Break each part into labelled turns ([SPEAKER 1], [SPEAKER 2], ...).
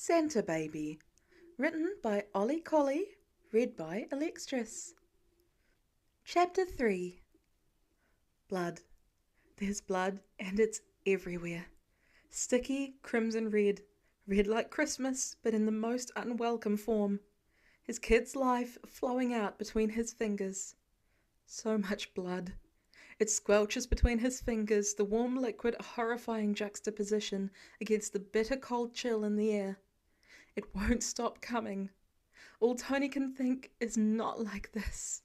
[SPEAKER 1] Santa Baby, written by OllieCollie, read by Alextris. Chapter 3. Blood. There's blood, and it's everywhere. Sticky, crimson red. Red like Christmas, but in the most unwelcome form. His kid's life flowing out between his fingers. So much blood. It squelches between his fingers, the warm liquid a horrifying juxtaposition against the bitter cold chill in the air. It won't stop coming. All Tony can think is not like this.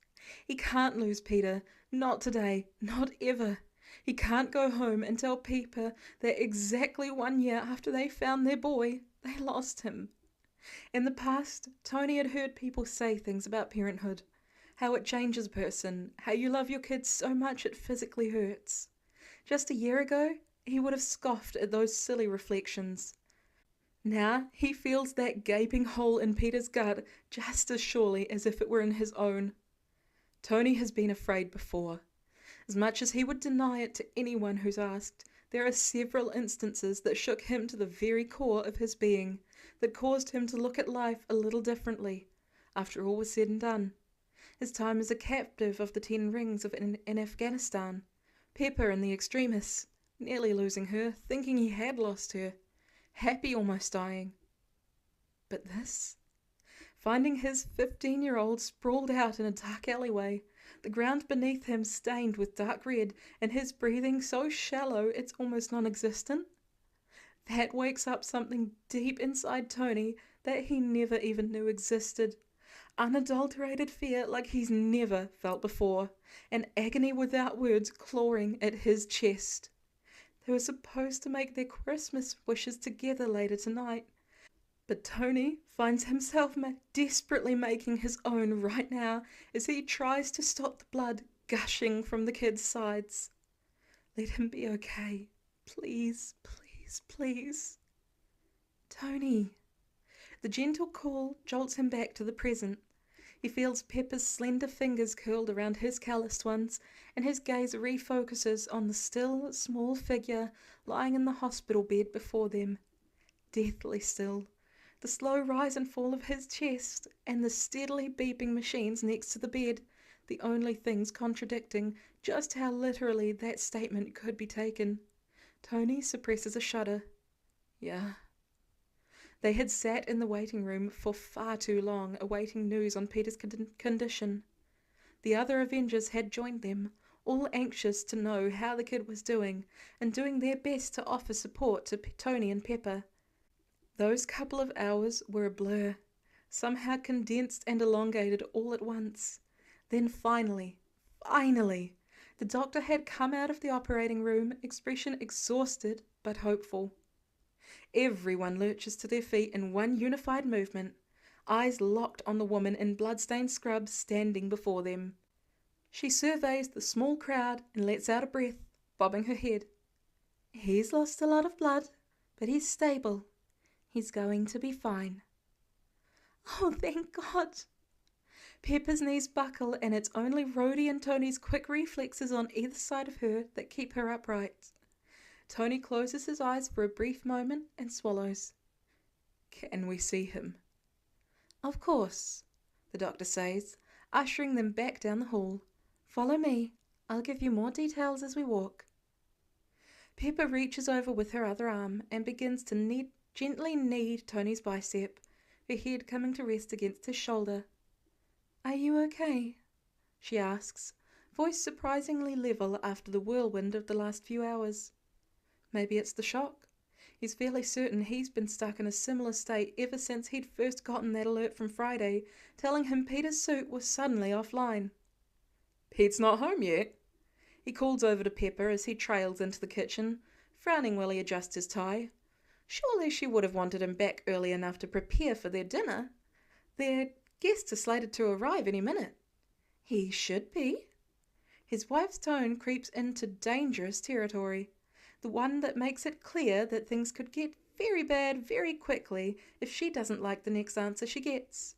[SPEAKER 1] He can't lose Peter, not today, not ever. He can't go home and tell Pepper that exactly 1 year after they found their boy, they lost him. In the past, Tony had heard people say things about parenthood. How it changes a person, how you love your kids so much it physically hurts. Just a year ago, he would have scoffed at those silly reflections. Now he feels that gaping hole in Peter's gut just as surely as if it were in his own. Tony has been afraid before. As much as he would deny it to anyone who's asked, there are several instances that shook him to the very core of his being, that caused him to look at life a little differently, after all was said and done. His time as a captive of the 10 rings in Afghanistan, Pepper and the extremists, nearly losing her, thinking he had lost her, happy almost dying. But this? Finding his 15-year-old sprawled out in a dark alleyway, the ground beneath him stained with dark red, and his breathing so shallow it's almost non-existent? That wakes up something deep inside Tony that he never even knew existed. Unadulterated fear like he's never felt before, and agony without words clawing at his chest. They were supposed to make their Christmas wishes together later tonight, but Tony finds himself desperately making his own right now as he tries to stop the blood gushing from the kid's sides. Let him be okay. Please, please, please. Tony. The gentle call jolts him back to the present. He feels Pepper's slender fingers curled around his calloused ones, and his gaze refocuses on the still, small figure lying in the hospital bed before them. Deathly still. The slow rise and fall of his chest, and the steadily beeping machines next to the bed, the only things contradicting just how literally that statement could be taken. Tony suppresses a shudder. Yeah. They had sat in the waiting room for far too long, awaiting news on Peter's condition. The other Avengers had joined them, all anxious to know how the kid was doing, and doing their best to offer support to Tony and Pepper. Those couple of hours were a blur, somehow condensed and elongated all at once. Then finally, the doctor had come out of the operating room, expression exhausted but hopeful. Everyone lurches to their feet in one unified movement, eyes locked on the woman in blood-stained scrubs standing before them. She surveys the small crowd and lets out a breath, bobbing her head. He's lost a lot of blood, but he's stable. He's going to be fine. Oh, thank God! Pepper's knees buckle, and it's only Rhodey and Tony's quick reflexes on either side of her that keep her upright. Tony closes his eyes for a brief moment and swallows. Can we see him? Of course, the doctor says, ushering them back down the hall. Follow me. I'll give you more details as we walk. Pepper reaches over with her other arm and begins to gently knead Tony's bicep, her head coming to rest against his shoulder. Are you okay? She asks, voice surprisingly level after the whirlwind of the last few hours. Maybe it's the shock. He's fairly certain he's been stuck in a similar state ever since he'd first gotten that alert from Friday, telling him Peter's suit was suddenly offline. Pete's not home yet. He calls over to Pepper as he trails into the kitchen, frowning while he adjusts his tie. Surely she would have wanted him back early enough to prepare for their dinner. Their guests are slated to arrive any minute. He should be. His wife's tone creeps into dangerous territory. The one that makes it clear that things could get very bad very quickly if she doesn't like the next answer she gets.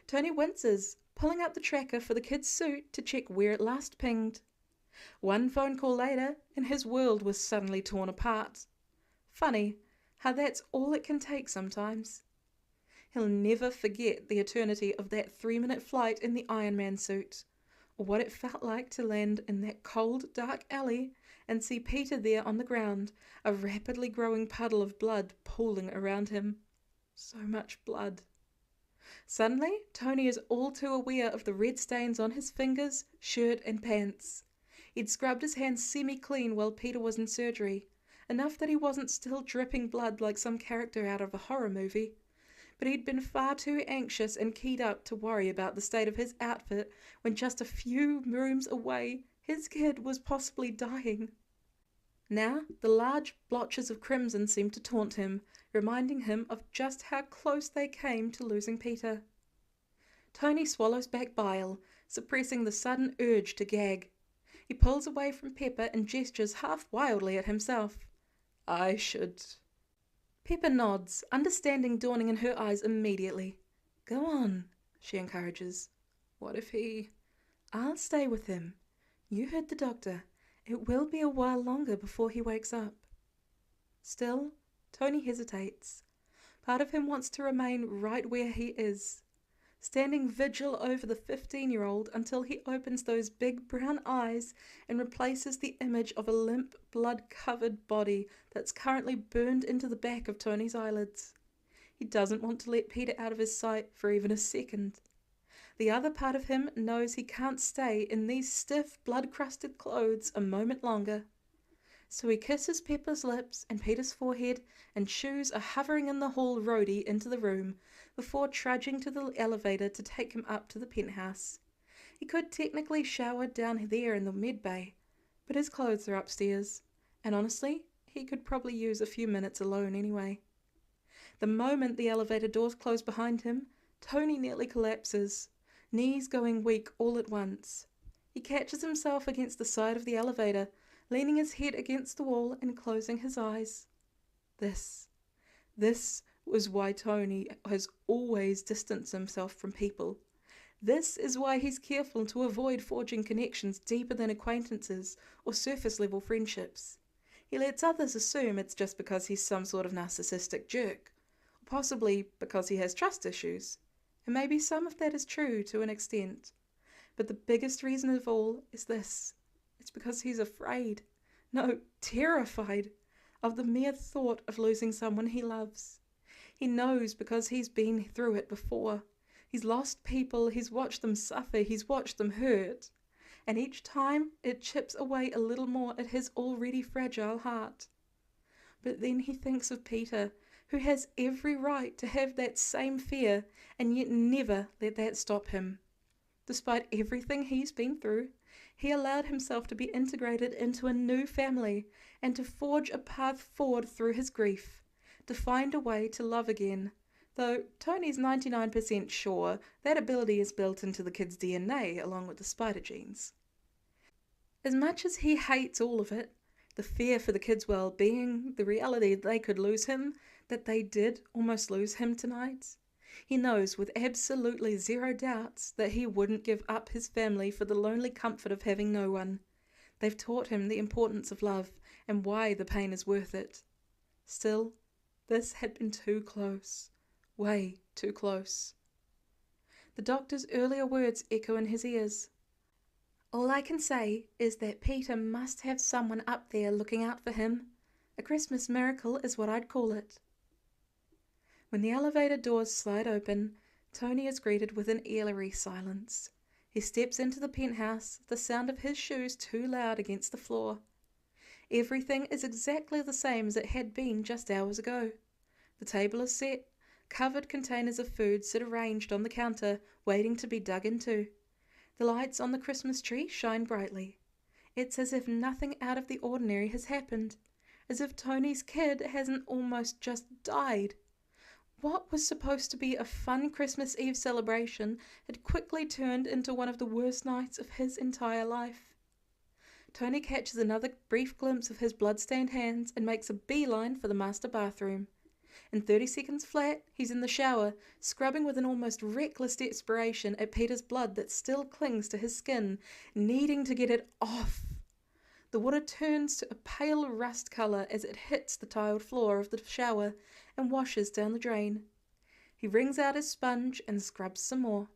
[SPEAKER 1] Tony winces, pulling up the tracker for the kid's suit to check where it last pinged. One phone call later, and his world was suddenly torn apart. Funny how that's all it can take sometimes. He'll never forget the eternity of that 3-minute flight in the Iron Man suit, or what it felt like to land in that cold, dark alley and see Peter there on the ground, a rapidly growing puddle of blood pooling around him. So much blood. Suddenly, Tony is all too aware of the red stains on his fingers, shirt and pants. He'd scrubbed his hands semi-clean while Peter was in surgery, enough that he wasn't still dripping blood like some character out of a horror movie. But he'd been far too anxious and keyed up to worry about the state of his outfit when just a few rooms away, his kid was possibly dying. Now, the large blotches of crimson seemed to taunt him, reminding him of just how close they came to losing Peter. Tony swallows back bile, suppressing the sudden urge to gag. He pulls away from Pepper and gestures half wildly at himself. I should... Pepper nods, understanding dawning in her eyes immediately. Go on, she encourages. What if he... I'll stay with him. You heard the doctor. It will be a while longer before he wakes up. Still, Tony hesitates. Part of him wants to remain right where he is, standing vigil over the 15-year-old until he opens those big brown eyes and replaces the image of a limp, blood-covered body that's currently burned into the back of Tony's eyelids. He doesn't want to let Peter out of his sight for even a second. The other part of him knows he can't stay in these stiff, blood-crusted clothes a moment longer. So he kisses Pepper's lips and Peter's forehead and shoos a hovering-in-the-hall roadie into the room before trudging to the elevator to take him up to the penthouse. He could technically shower down there in the med bay, but his clothes are upstairs, and honestly, he could probably use a few minutes alone anyway. The moment the elevator doors close behind him, Tony nearly collapses, knees going weak all at once. He catches himself against the side of the elevator, leaning his head against the wall and closing his eyes. This was why Tony has always distanced himself from people. This is why he's careful to avoid forging connections deeper than acquaintances or surface-level friendships. He lets others assume it's just because he's some sort of narcissistic jerk, or possibly because he has trust issues. And maybe some of that is true to an extent. But the biggest reason of all is this. It's because he's afraid, no, terrified, of the mere thought of losing someone he loves. He knows because he's been through it before. He's lost people, he's watched them suffer, he's watched them hurt. And each time it chips away a little more at his already fragile heart. But then he thinks of Peter, who has every right to have that same fear and yet never let that stop him. Despite everything he's been through, he allowed himself to be integrated into a new family and to forge a path forward through his grief, to find a way to love again, though Tony's 99% sure that ability is built into the kid's DNA along with the spider genes. As much as he hates all of it, the fear for the kid's well-being, the reality that they could lose him, that they did almost lose him tonight, he knows with absolutely zero doubts that he wouldn't give up his family for the lonely comfort of having no one. They've taught him the importance of love and why the pain is worth it. Still, this had been too close. Way too close. The doctor's earlier words echo in his ears. All I can say is that Peter must have someone up there looking out for him. A Christmas miracle is what I'd call it. When the elevator doors slide open, Tony is greeted with an eerie silence. He steps into the penthouse, the sound of his shoes too loud against the floor. Everything is exactly the same as it had been just hours ago. The table is set, covered containers of food sit arranged on the counter, waiting to be dug into. The lights on the Christmas tree shine brightly. It's as if nothing out of the ordinary has happened, as if Tony's kid hasn't almost just died. What was supposed to be a fun Christmas Eve celebration had quickly turned into one of the worst nights of his entire life. Tony catches another brief glimpse of his blood-stained hands and makes a beeline for the master bathroom. In 30 seconds flat, he's in the shower, scrubbing with an almost reckless desperation at Peter's blood that still clings to his skin, needing to get it off. The water turns to a pale rust colour as it hits the tiled floor of the shower and washes down the drain. He wrings out his sponge and scrubs some more.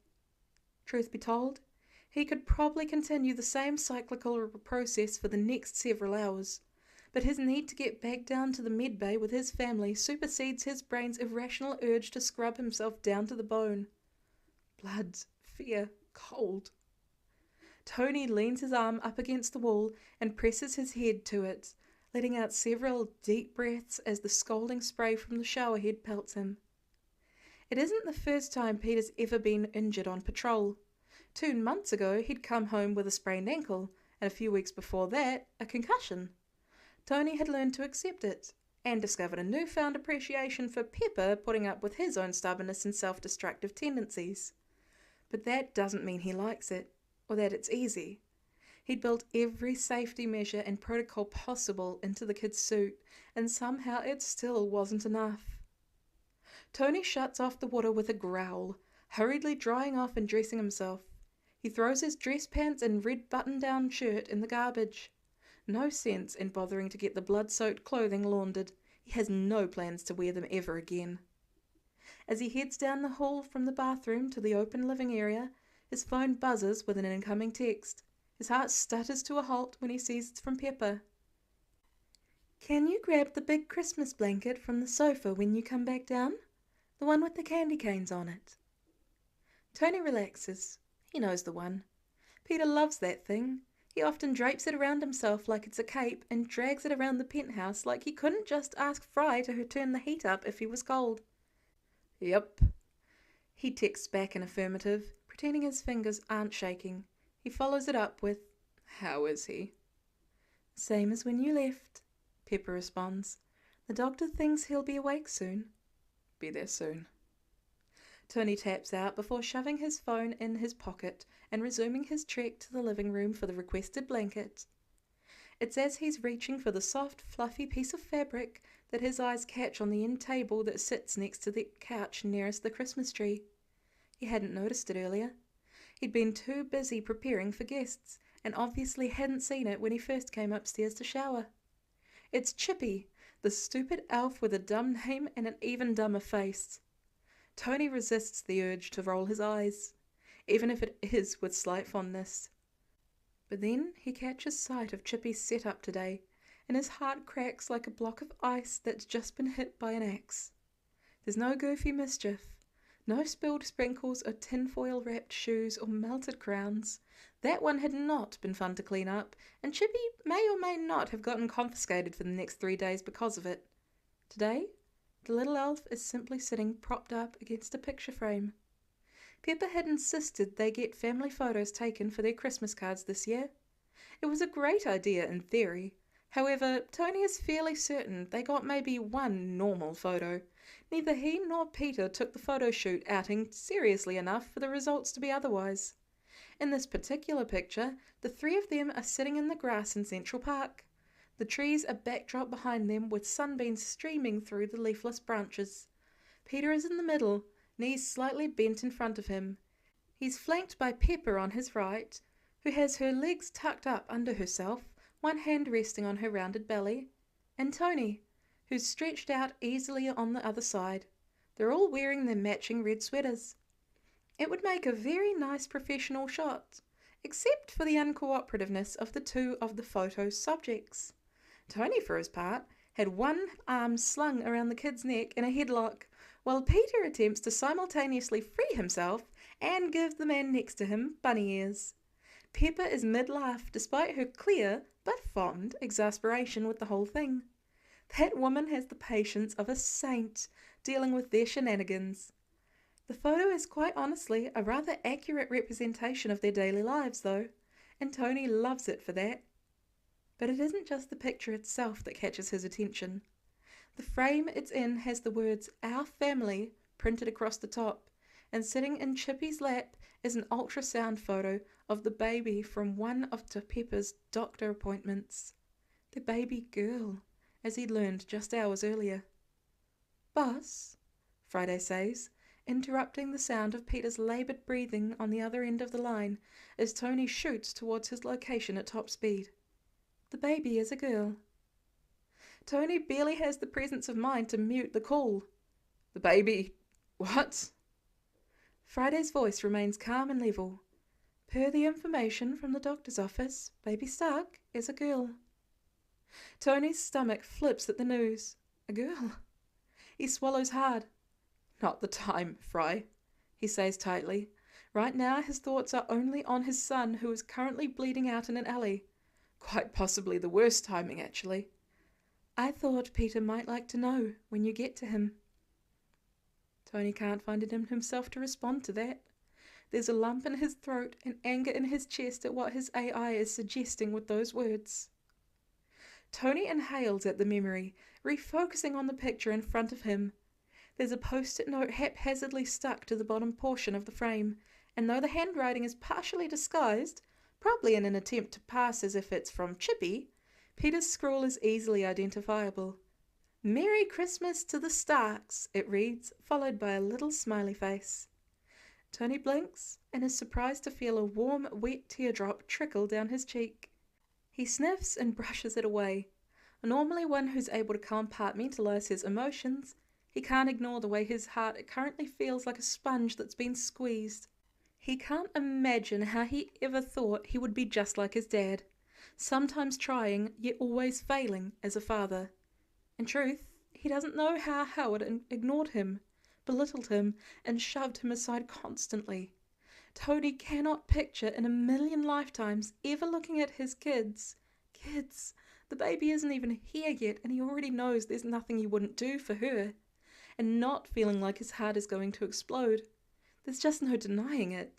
[SPEAKER 1] Truth be told, he could probably continue the same cyclical process for the next several hours, but his need to get back down to the medbay with his family supersedes his brain's irrational urge to scrub himself down to the bone. Blood, fear, cold. Tony leans his arm up against the wall and presses his head to it, letting out several deep breaths as the scalding spray from the shower head pelts him. It isn't the first time Peter's ever been injured on patrol. 2 months ago, he'd come home with a sprained ankle, and a few weeks before that, a concussion. Tony had learned to accept it, and discovered a newfound appreciation for Pepper putting up with his own stubbornness and self-destructive tendencies. But that doesn't mean he likes it, or that it's easy. He'd built every safety measure and protocol possible into the kid's suit, and somehow it still wasn't enough. Tony shuts off the water with a growl, hurriedly drying off and dressing himself. He throws his dress pants and red button-down shirt in the garbage. No sense in bothering to get the blood-soaked clothing laundered. He has no plans to wear them ever again. As he heads down the hall from the bathroom to the open living area, his phone buzzes with an incoming text. His heart stutters to a halt when he sees it's from Pepper. "Can you grab the big Christmas blanket from the sofa when you come back down? The one with the candy canes on it." Tony relaxes. He knows the one. Peter loves that thing. He often drapes it around himself like it's a cape and drags it around the penthouse like he couldn't just ask Fry to turn the heat up if he was cold. "Yep." He texts back in affirmative, pretending his fingers aren't shaking. He follows it up with, "How is he?" "Same as when you left," Pepper responds. "The doctor thinks he'll be awake soon." "Be there soon." Tony taps out before shoving his phone in his pocket and resuming his trek to the living room for the requested blanket. It's as he's reaching for the soft, fluffy piece of fabric that his eyes catch on the end table that sits next to the couch nearest the Christmas tree. He hadn't noticed it earlier. He'd been too busy preparing for guests, and obviously hadn't seen it when he first came upstairs to shower. It's Chippy, the stupid elf with a dumb name and an even dumber face. Tony resists the urge to roll his eyes, even if it is with slight fondness. But then he catches sight of Chippy's setup today, and his heart cracks like a block of ice that's just been hit by an axe. There's no goofy mischief, no spilled sprinkles or tinfoil-wrapped shoes or melted crowns. That one had not been fun to clean up, and Chippy may or may not have gotten confiscated for the next 3 days because of it. Today, the little elf is simply sitting propped up against a picture frame. Pepper had insisted they get family photos taken for their Christmas cards this year. It was a great idea in theory. However, Tony is fairly certain they got maybe one normal photo. Neither he nor Peter took the photo shoot outing seriously enough for the results to be otherwise. In this particular picture, the 3 of them are sitting in the grass in Central Park. The trees are backdrop behind them with sunbeams streaming through the leafless branches. Peter is in the middle, knees slightly bent in front of him. He's flanked by Pepper on his right, who has her legs tucked up under herself, one hand resting on her rounded belly, and Tony, who's stretched out easily on the other side. They're all wearing their matching red sweaters. It would make a very nice professional shot, except for the uncooperativeness of the 2 of the photo's subjects. Tony, for his part, had one arm slung around the kid's neck in a headlock, while Peter attempts to simultaneously free himself and give the man next to him bunny ears. Pepper is mid-laugh despite her clear, but fond, exasperation with the whole thing. That woman has the patience of a saint dealing with their shenanigans. The photo is quite honestly a rather accurate representation of their daily lives, though, and Tony loves it for that. But it isn't just the picture itself that catches his attention. The frame it's in has the words "Our Family" printed across the top, and sitting in Chippy's lap is an ultrasound photo of the baby from one of Pepper's doctor appointments. The baby girl, as he'd learned just hours earlier. "Boss," Friday says, interrupting the sound of Peter's laboured breathing on the other end of the line as Tony shoots towards his location at top speed. "The baby is a girl." Tony barely has the presence of mind to mute the call. "The baby... What? Friday's voice remains calm and level. Per the information from the doctor's office, baby Stark is a girl. Tony's stomach flips at the news. A girl? He swallows hard. Not the time, Fry, he says tightly. Right now his thoughts are only on his son, who is currently bleeding out in an alley. Quite possibly the worst timing, actually. I thought Peter might like to know when you get to him. Tony can't find it in himself to respond to that. There's a lump in his throat and anger in his chest at what his AI is suggesting with those words. Tony inhales at the memory, refocusing on the picture in front of him. There's a post-it note haphazardly stuck to the bottom portion of the frame, and though the handwriting is partially disguised, probably in an attempt to pass as if it's from Chippy, Peter's scrawl is easily identifiable. Merry Christmas to the Starks, it reads, followed by a little smiley face. Tony blinks and is surprised to feel a warm, wet teardrop trickle down his cheek. He sniffs and brushes it away. Normally one who's able to compartmentalize his emotions, he can't ignore the way his heart currently feels like a sponge that's been squeezed. He can't imagine how he ever thought he would be just like his dad, sometimes trying, yet always failing as a father. In truth, he doesn't know how Howard ignored him, belittled him, and shoved him aside constantly. Tony cannot picture in a million lifetimes ever looking at his kids. Kids! The baby isn't even here yet, and he already knows there's nothing he wouldn't do for her. And not feeling like his heart is going to explode. There's just no denying it.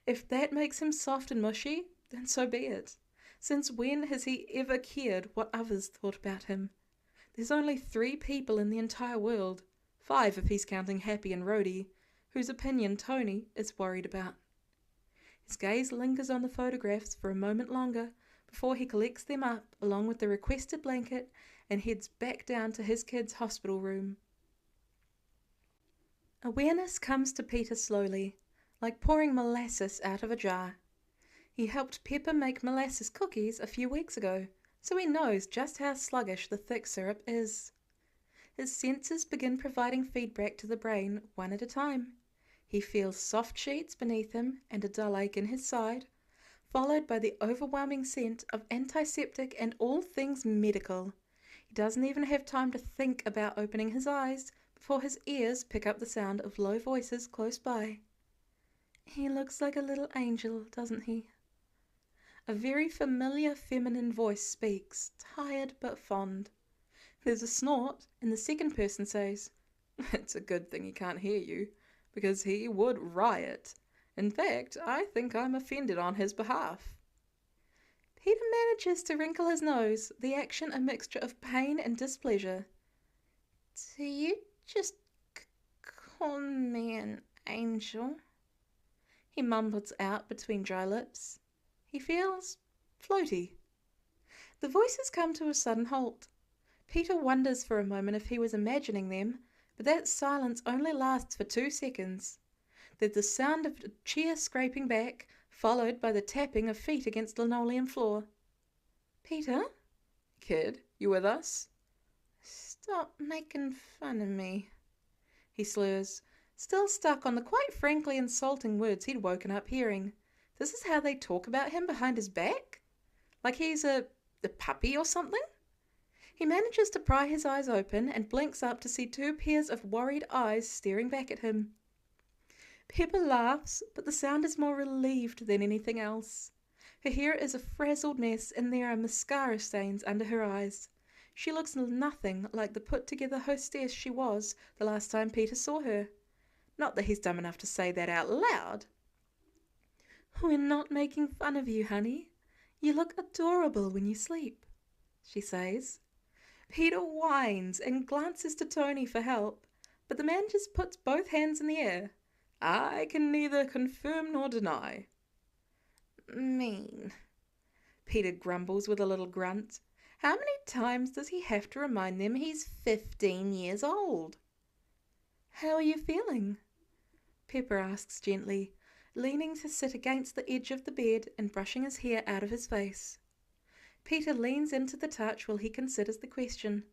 [SPEAKER 1] If that makes him soft and mushy, then so be it. Since when has he ever cared what others thought about him? There's only 3 people in the entire world, 5 if he's counting Happy and Rhodey, whose opinion Tony is worried about. His gaze lingers on the photographs for a moment longer before he collects them up along with the requested blanket and heads back down to his kid's hospital room. Awareness comes to Peter slowly, like pouring molasses out of a jar. He helped Pepper make molasses cookies a few weeks ago, so he knows just how sluggish the thick syrup is. His senses begin providing feedback to the brain one at a time. He feels soft sheets beneath him and a dull ache in his side, followed by the overwhelming scent of antiseptic and all things medical. He doesn't even have time to think about opening his eyes before his ears pick up the sound of low voices close by. He looks like a little angel, doesn't he? A very familiar feminine voice speaks, tired but fond. There's a snort, and the second person says, "It's a good thing he can't hear you, because he would riot. In fact, I think I'm offended on his behalf." Peter manages to wrinkle his nose, the action a mixture of pain and displeasure. "Do you just call me an angel?" he mumbles out between dry lips. He feels floaty. The voices come to a sudden halt. Peter wonders for a moment if he was imagining them, but that silence only lasts for 2 seconds. There's the sound of a chair scraping back, followed by the tapping of feet against linoleum floor. "Peter?" "Kid, you with us?" "Stop making fun of me," he slurs, still stuck on the quite frankly insulting words he'd woken up hearing. This is how they talk about him behind his back? Like he's a puppy or something? He manages to pry his eyes open and blinks up to see 2 pairs of worried eyes staring back at him. Pepper laughs, but the sound is more relieved than anything else. Her hair is a frazzled mess and there are mascara stains under her eyes. She looks nothing like the put-together hostess she was the last time Peter saw her. Not that he's dumb enough to say that out loud. "We're not making fun of you, honey. You look adorable when you sleep," she says. Peter whines and glances to Tony for help, but the man just puts both hands in the air. "I can neither confirm nor deny." "Mean," Peter grumbles with a little grunt. How many times does he have to remind them he's 15 years old? "How are you feeling?" Pepper asks gently, leaning to sit against the edge of the bed and brushing his hair out of his face. Peter leans into the touch while he considers the question.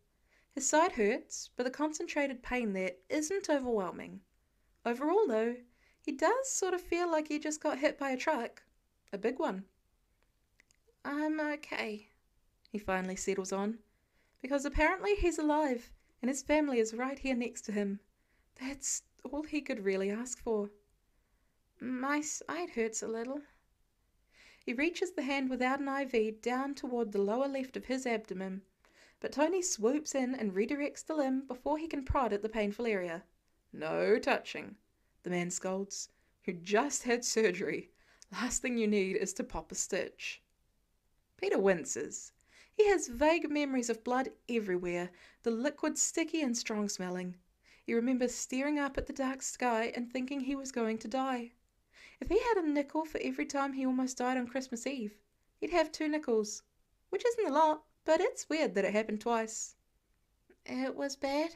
[SPEAKER 1] His side hurts, but the concentrated pain there isn't overwhelming. Overall, though, he does sort of feel like he just got hit by a truck. A big one. I'm okay, he finally settles on, because apparently he's alive and his family is right here next to him. That's all he could really ask for. My side hurts a little. He reaches the hand without an IV down toward the lower left of his abdomen, but Tony swoops in and redirects the limb before he can prod at the painful area. No touching, the man scolds. You just had surgery. Last thing you need is to pop a stitch. Peter winces. He has vague memories of blood everywhere, the liquid sticky and strong smelling. He remembers staring up at the dark sky and thinking he was going to die. If he had a nickel for every time he almost died on Christmas Eve, he'd have 2 nickels, which isn't a lot, but it's weird that it happened twice. It was bad.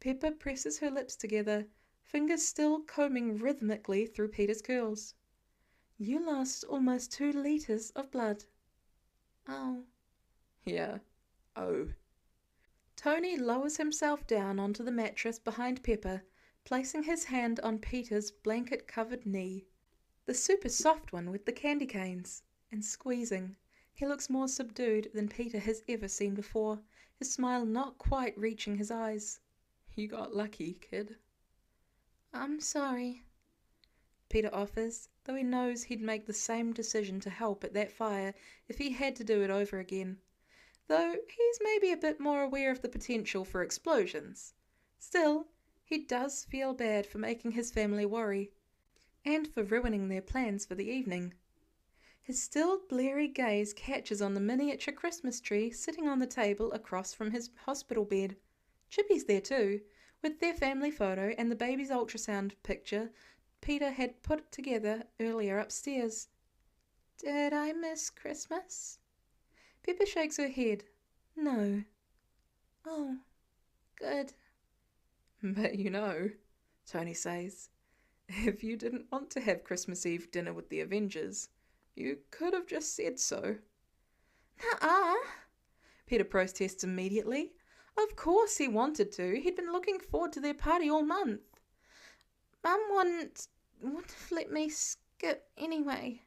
[SPEAKER 1] Pepper presses her lips together, fingers still combing rhythmically through Peter's curls. You lost almost 2 liters of blood. Oh. Yeah. Oh. Tony lowers himself down onto the mattress behind Pepper, placing his hand on Peter's blanket-covered knee, the super soft one with the candy canes, and squeezing. He looks more subdued than Peter has ever seen before, his smile not quite reaching his eyes. You got lucky, kid. I'm sorry, Peter offers, though he knows he'd make the same decision to help at that fire if he had to do it over again, though he's maybe a bit more aware of the potential for explosions. Still, he does feel bad for making his family worry, and for ruining their plans for the evening. His still bleary gaze catches on the miniature Christmas tree sitting on the table across from his hospital bed. Chippy's there too, with their family photo and the baby's ultrasound picture Peter had put together earlier upstairs. Did I miss Christmas? Pepper shakes her head. No. Oh, good. But you know, Tony says, if you didn't want to have Christmas Eve dinner with the Avengers, you could have just said so. Nuh-uh, Peter protests immediately. Of course he wanted to. He'd been looking forward to their party all month. Mum wouldn't have let me skip anyway.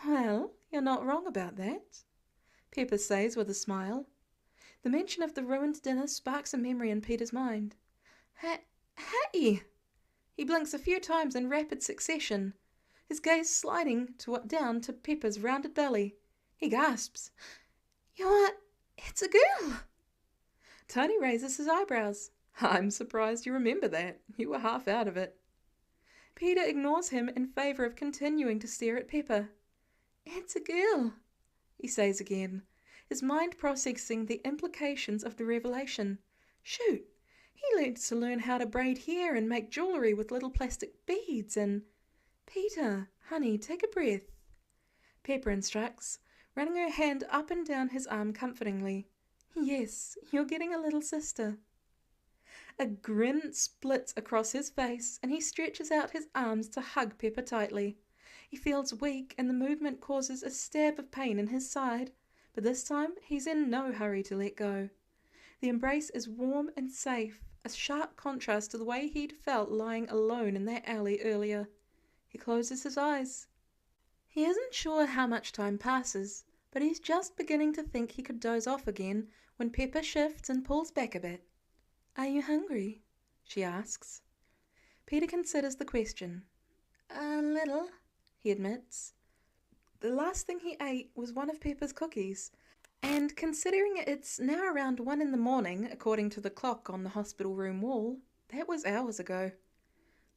[SPEAKER 1] Well, you're not wrong about that, Pepper says with a smile. The mention of the ruined dinner sparks a memory in Peter's mind. Hey! He blinks a few times in rapid succession, his gaze sliding down to Pepper's rounded belly. He gasps. It's a girl! Tony raises his eyebrows. I'm surprised you remember that. You were half out of it. Peter ignores him in favour of continuing to stare at Pepper. It's a girl, he says again, his mind processing the implications of the revelation. Shoot, he needs to learn how to braid hair and make jewellery with little plastic beads and... Peter, honey, take a breath. Pepper instructs, running her hand up and down his arm comfortingly. Yes, you're getting a little sister. A grin splits across his face and he stretches out his arms to hug Pepper tightly. He feels weak and the movement causes a stab of pain in his side, but this time he's in no hurry to let go. The embrace is warm and safe, a sharp contrast to the way he'd felt lying alone in that alley earlier. He closes his eyes. He isn't sure how much time passes, but he's just beginning to think he could doze off again when Pepper shifts and pulls back a bit. Are you hungry? She asks. Peter considers the question. A little, he admits. The last thing he ate was one of Pepper's cookies, and considering it's now around 1 in the morning, according to the clock on the hospital room wall, that was hours ago.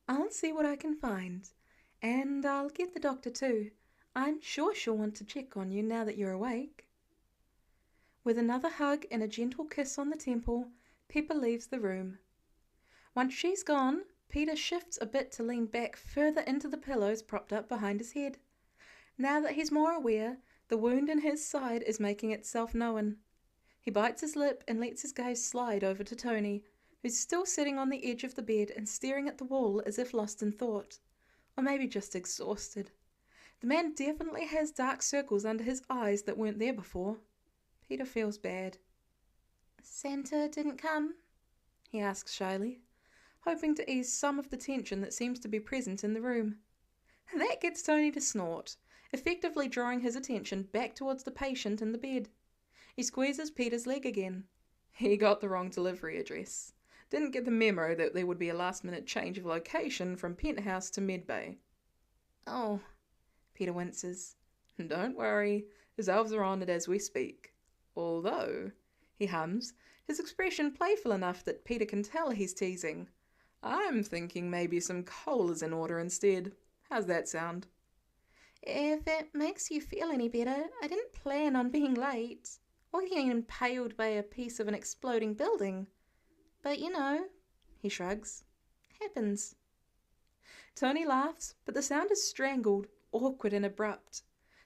[SPEAKER 1] I'll see what I can find, and I'll get the doctor too. I'm sure she'll want to check on you now that you're awake. With another hug and a gentle kiss on the temple, Pepper leaves the room. Once she's gone, Peter shifts a bit to lean back further into the pillows propped up behind his head. Now that he's more aware, the wound in his side is making itself known. He bites his lip and lets his gaze slide over to Tony, who's still sitting on the edge of the bed and staring at the wall as if lost in thought, or maybe just exhausted. The man definitely has dark circles under his eyes that weren't there before. Peter feels bad. Santa didn't come? He asks shyly, hoping to ease some of the tension that seems to be present in the room. That gets Tony to snort, effectively drawing his attention back towards the patient in the bed. He squeezes Peter's leg again. He got the wrong delivery address. Didn't get the memo that there would be a last-minute change of location from penthouse to medbay. Oh, Peter winces. Don't worry, his elves are on it as we speak. Although, he hums, his expression playful enough that Peter can tell he's teasing. I'm thinking maybe some coal is in order instead. How's that sound? If it makes you feel any better, I didn't plan on being late, or getting impaled by a piece of an exploding building. But you know, he shrugs, happens. Tony laughs, but the sound is strangled, awkward and abrupt.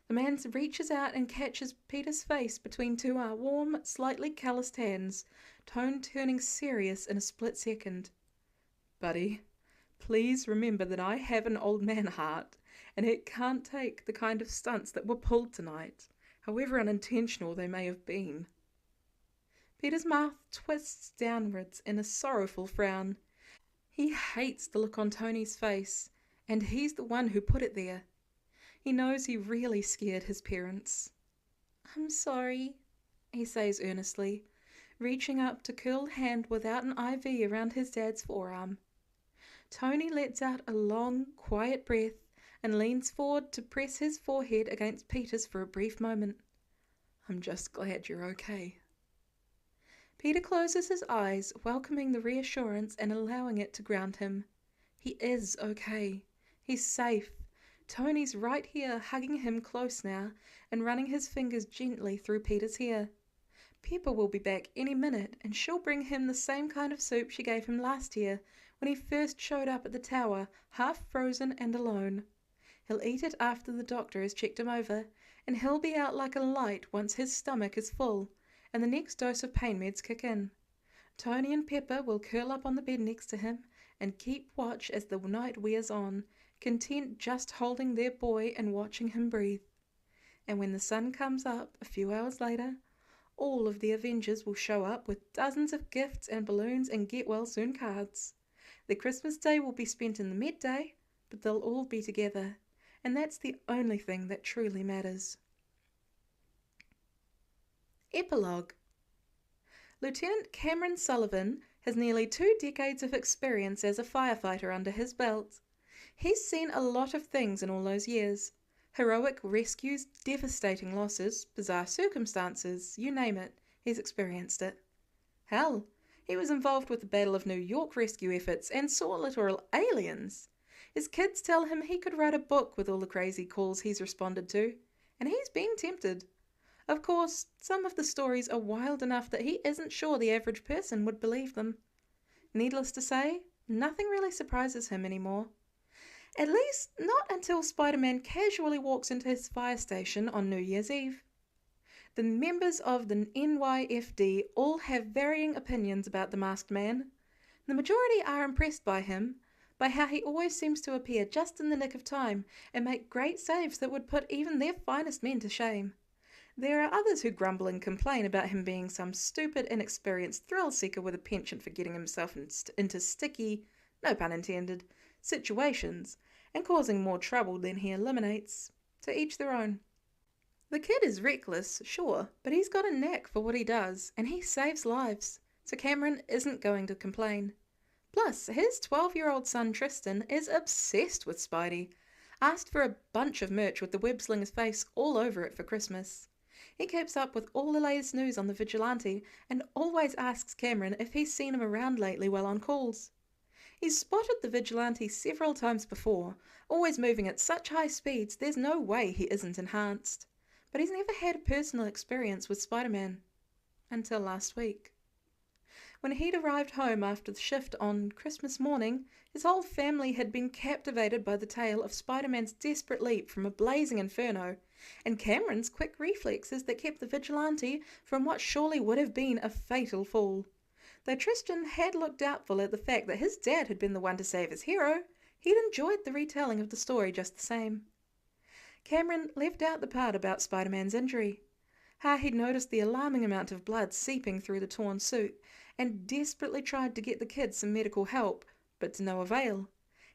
[SPEAKER 1] The man reaches out and catches Peter's face between two warm, slightly calloused hands, tone turning serious in a split second. Buddy, please remember that I have an old man heart, and it can't take the kind of stunts that were pulled tonight, however unintentional they may have been. Peter's mouth twists downwards in a sorrowful frown. He hates the look on Tony's face, and he's the one who put it there. He knows he really scared his parents. I'm sorry, he says earnestly, reaching up to curled hand without an IV around his dad's forearm. Tony lets out a long, quiet breath and leans forward to press his forehead against Peter's for a brief moment. I'm just glad you're okay. Peter closes his eyes, welcoming the reassurance and allowing it to ground him. He is okay. He's safe. Tony's right here, hugging him close now and running his fingers gently through Peter's hair. Pepper will be back any minute, and she'll bring him the same kind of soup she gave him last year when he first showed up at the tower, half frozen and alone. He'll eat it after the doctor has checked him over, and he'll be out like a light once his stomach is full and the next dose of pain meds kick in. Tony and Pepper will curl up on the bed next to him and keep watch as the night wears on, content just holding their boy and watching him breathe. And when the sun comes up a few hours later, all of the Avengers will show up with dozens of gifts and balloons and get-well-soon cards. Their Christmas day will be spent in the Met Day, but they'll all be together, and that's the only thing that truly matters. Epilogue. Lieutenant Cameron Sullivan has nearly 2 decades of experience as a firefighter under his belt. He's seen a lot of things in all those years. Heroic rescues, devastating losses, bizarre circumstances, you name it, he's experienced it. Hell, he was involved with the Battle of New York rescue efforts and saw literal aliens. His kids tell him he could write a book with all the crazy calls he's responded to, and he's been tempted. Of course, some of the stories are wild enough that he isn't sure the average person would believe them. Needless to say, nothing really surprises him anymore. At least not until Spider-Man casually walks into his fire station on New Year's Eve. The members of the NYFD all have varying opinions about the masked man. The majority are impressed by him, by how he always seems to appear just in the nick of time and make great saves that would put even their finest men to shame. There are others who grumble and complain about him being some stupid, inexperienced thrill-seeker with a penchant for getting himself into sticky, no pun intended, situations, and causing more trouble than he eliminates. To each their own. The kid is reckless, sure, but he's got a knack for what he does, and he saves lives, so Cameron isn't going to complain. Plus, his 12-year-old son Tristan is obsessed with Spidey. Asked for a bunch of merch with the web-slinger's face all over it for Christmas. He keeps up with all the latest news on the vigilante and always asks Cameron if he's seen him around lately while on calls. He's spotted the vigilante several times before, always moving at such high speeds there's no way he isn't enhanced. But he's never had a personal experience with Spider-Man. Until last week. When he'd arrived home after the shift on Christmas morning, his whole family had been captivated by the tale of Spider-Man's desperate leap from a blazing inferno, and Cameron's quick reflexes that kept the vigilante from what surely would have been a fatal fall. Though Tristan had looked doubtful at the fact that his dad had been the one to save his hero, he'd enjoyed the retelling of the story just the same. Cameron left out the part about Spider-Man's injury, how he'd noticed the alarming amount of blood seeping through the torn suit, and desperately tried to get the kids some medical help, but to no avail.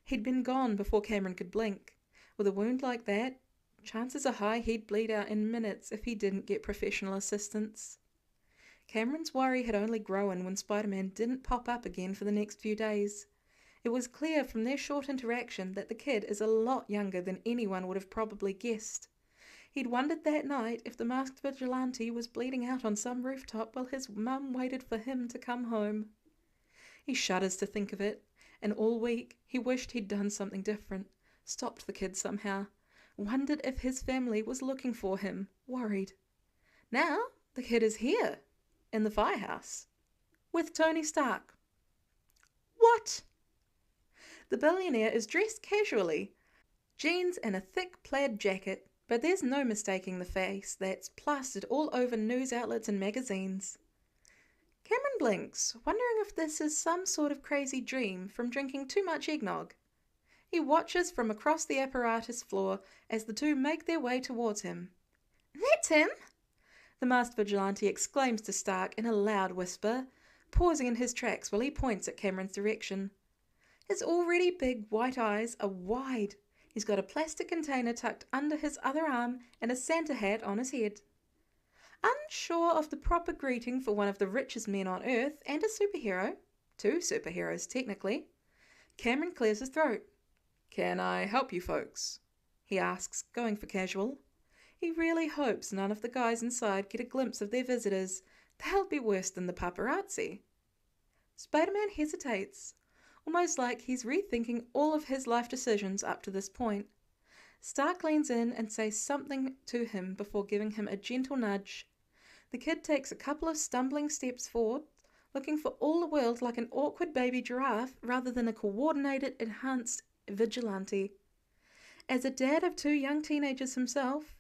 [SPEAKER 1] He'd been gone before Cameron could blink. With a wound like that, chances are high he'd bleed out in minutes if he didn't get professional assistance. Cameron's worry had only grown when Spider-Man didn't pop up again for the next few days. It was clear from their short interaction that the kid is a lot younger than anyone would have probably guessed. He'd wondered that night if the masked vigilante was bleeding out on some rooftop while his mum waited for him to come home. He shudders to think of it, and all week he wished he'd done something different, stopped the kid somehow, wondered if his family was looking for him, worried. Now the kid is here, in the firehouse, with Tony Stark. What? The billionaire is dressed casually, jeans and a thick plaid jacket, but there's no mistaking the face that's plastered all over news outlets and magazines. Cameron blinks, wondering if this is some sort of crazy dream from drinking too much eggnog. He watches from across the apparatus floor as the two make their way towards him. "That's him!" the masked vigilante exclaims to Stark in a loud whisper, pausing in his tracks while he points at Cameron's direction. His already big white eyes are wide. He's got a plastic container tucked under his other arm and a Santa hat on his head. Unsure of the proper greeting for one of the richest men on Earth and a superhero, two superheroes technically, Cameron clears his throat. "Can I help you folks?" he asks, going for casual. He really hopes none of the guys inside get a glimpse of their visitors. They'll be worse than the paparazzi. Spider-Man hesitates, almost like he's rethinking all of his life decisions up to this point. Stark leans in and says something to him before giving him a gentle nudge. The kid takes a couple of stumbling steps forward, looking for all the world like an awkward baby giraffe rather than a coordinated, enhanced vigilante. As a dad of two young teenagers himself,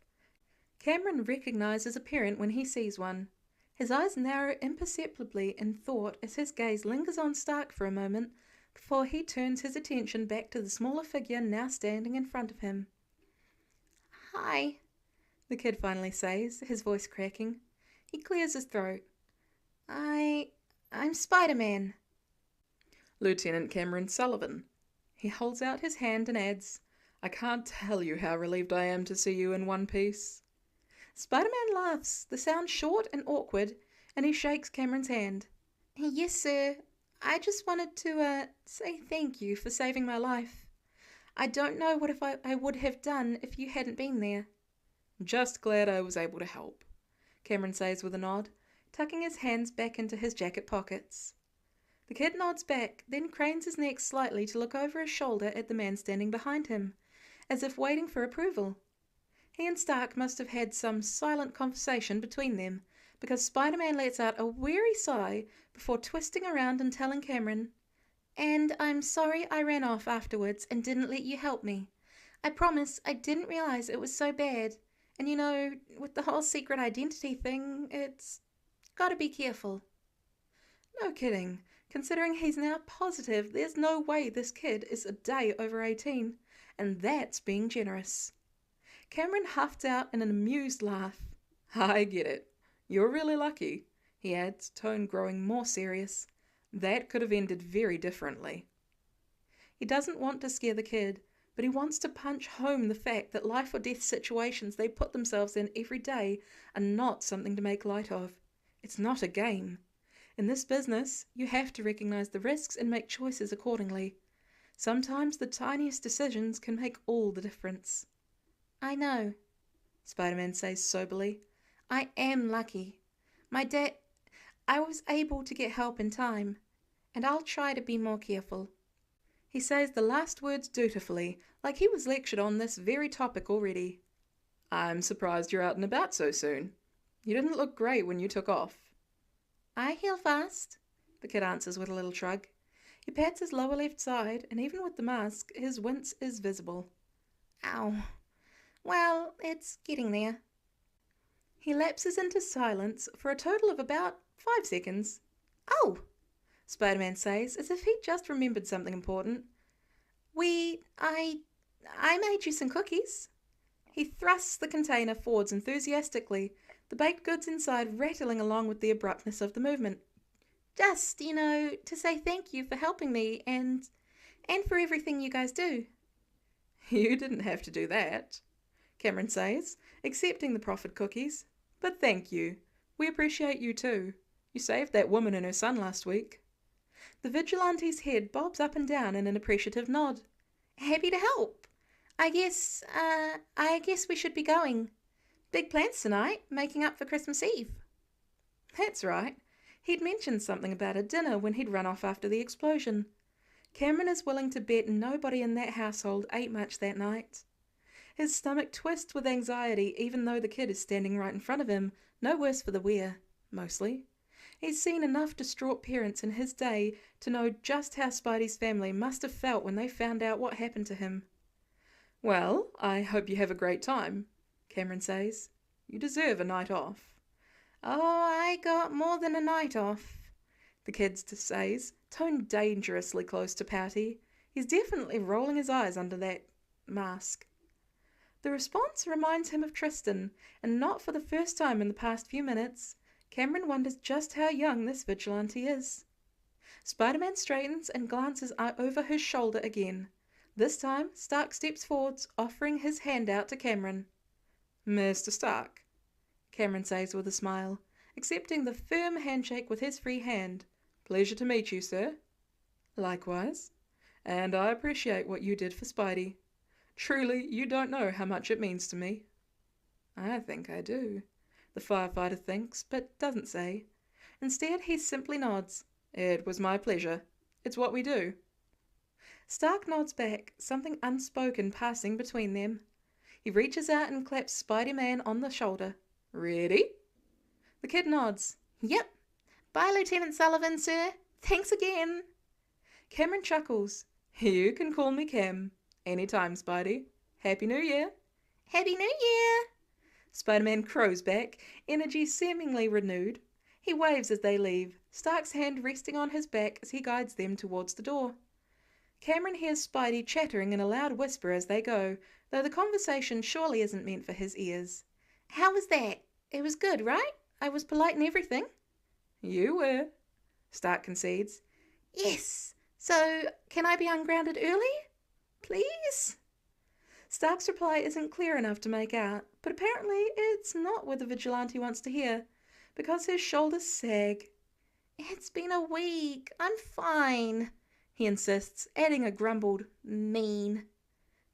[SPEAKER 1] Cameron recognizes a parent when he sees one. His eyes narrow imperceptibly in thought as his gaze lingers on Stark for a moment before he turns his attention back to the smaller figure now standing in front of him. "Hi," the kid finally says, his voice cracking. He clears his throat. I'm Spider-Man." "Lieutenant Cameron Sullivan." He holds out his hand and adds, "I can't tell you how relieved I am to see you in one piece." Spider-Man laughs, the sound short and awkward, and he shakes Cameron's hand. "Yes, sir. I just wanted to say thank you for saving my life. I don't know what I would have done if you hadn't been there." "Just glad I was able to help," Cameron says with a nod, tucking his hands back into his jacket pockets. The kid nods back, then cranes his neck slightly to look over his shoulder at the man standing behind him, as if waiting for approval. He and Stark must have had some silent conversation between them, because Spider-Man lets out a weary sigh before twisting around and telling Cameron, "And I'm sorry I ran off afterwards and didn't let you help me. I promise I didn't realize it was so bad. And you know, with the whole secret identity thing, it's gotta be careful." No kidding, considering he's now positive there's no way this kid is a day over 18, and that's being generous. Cameron huffed out in an amused laugh. "I get it. You're really lucky," he adds, tone growing more serious. "That could have ended very differently." He doesn't want to scare the kid, but he wants to punch home the fact that life or death situations they put themselves in every day are not something to make light of. It's not a game. In this business, you have to recognize the risks and make choices accordingly. Sometimes the tiniest decisions can make all the difference. "I know," Spider-Man says soberly. "I am lucky. I was able to get help in time, and I'll try to be more careful." He says the last words dutifully, like he was lectured on this very topic already. "I'm surprised you're out and about so soon. You didn't look great when you took off." "I heal fast," the kid answers with a little shrug. He pats his lower left side, and even with the mask, his wince is visible. "Ow. Well, it's getting there." He lapses into silence for a total of about 5 seconds. "Oh," Spider-Man says, as if he'd just remembered something important. I made you some cookies." He thrusts the container forwards enthusiastically, the baked goods inside rattling along with the abruptness of the movement. "Just, to say thank you for helping me, and and for everything you guys do. You didn't have to do that, Cameron says, accepting the proffered cookies. But thank you. We appreciate you too. You saved that woman and her son last week. The vigilante's head bobs up and down in an appreciative nod. Happy to help. I guess we should be going. Big plans tonight, making up for Christmas Eve. That's right. He'd mentioned something about a dinner when he'd run off after the explosion. Cameron is willing to bet nobody in that household ate much that night. His stomach twists with anxiety even though the kid is standing right in front of him, no worse for the wear, mostly. He's seen enough distraught parents in his day to know just how Spidey's family must have felt when they found out what happened to him. Well, I hope you have a great time, Cameron says. You deserve a night off. Oh, I got more than a night off, the kid says, tone dangerously close to pouty. He's definitely rolling his eyes under that mask. The response reminds him of Tristan, and not for the first time in the past few minutes. Cameron wonders just how young this vigilante is. Spider-Man straightens and glances over his shoulder again. This time, Stark steps forwards, offering his hand out to Cameron. Mr. Stark, Cameron says with a smile, accepting the firm handshake with his free hand. Pleasure to meet you, sir. Likewise. And I appreciate what you did for Spidey. Truly, you don't know how much it means to me. I think I do, the firefighter thinks, but doesn't say. Instead, he simply nods. It was my pleasure. It's what we do. Stark nods back, something unspoken passing between them. He reaches out and claps Spider-Man on the shoulder. Ready? The kid nods. Yep. Bye, Lieutenant Sullivan, sir. Thanks again. Cameron chuckles. You can call me Cam. Anytime, Spidey. Happy New Year. Happy New Year. Spider-Man crows back, energy seemingly renewed. He waves as they leave, Stark's hand resting on his back as he guides them towards the door. Cameron hears Spidey chattering in a loud whisper as they go, though the conversation surely isn't meant for his ears. How was that? It was good, right? I was polite and everything. You were, Stark concedes. Yes. So, can I be ungrounded early? Please? Stark's reply isn't clear enough to make out, but apparently it's not what the vigilante wants to hear, because his shoulders sag. It's been a week. I'm fine, he insists, adding a grumbled mean.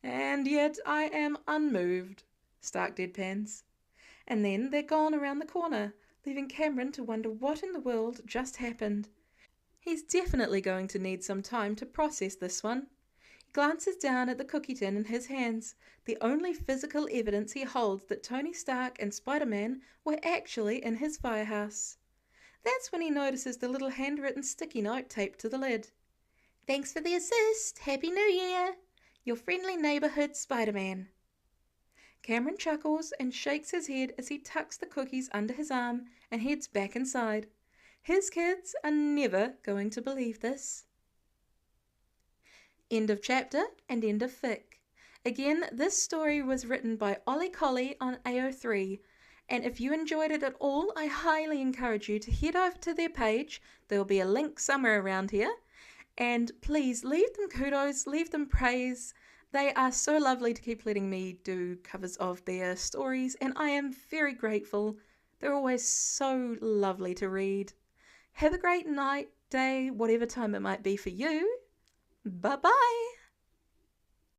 [SPEAKER 1] And yet I am unmoved, Stark deadpans. And then they're gone around the corner, leaving Cameron to wonder what in the world just happened. He's definitely going to need some time to process this one. He glances down at the cookie tin in his hands, the only physical evidence he holds that Tony Stark and Spider-Man were actually in his firehouse. That's when he notices the little handwritten sticky note taped to the lid. Thanks for the assist. Happy New Year. Your friendly neighborhood Spider-Man. Cameron chuckles and shakes his head as he tucks the cookies under his arm and heads back inside. His kids are never going to believe this. End of chapter and end of fic. Again, this story was written by OllieCollie on AO3, and if you enjoyed it at all, I highly encourage you to head over to their page. There will be a link somewhere around here, and please leave them kudos, leave them praise. They are so lovely to keep letting me do covers of their stories, and I am very grateful. They're always so lovely to read. Have a great night, day, whatever time it might be for you. Bye-bye.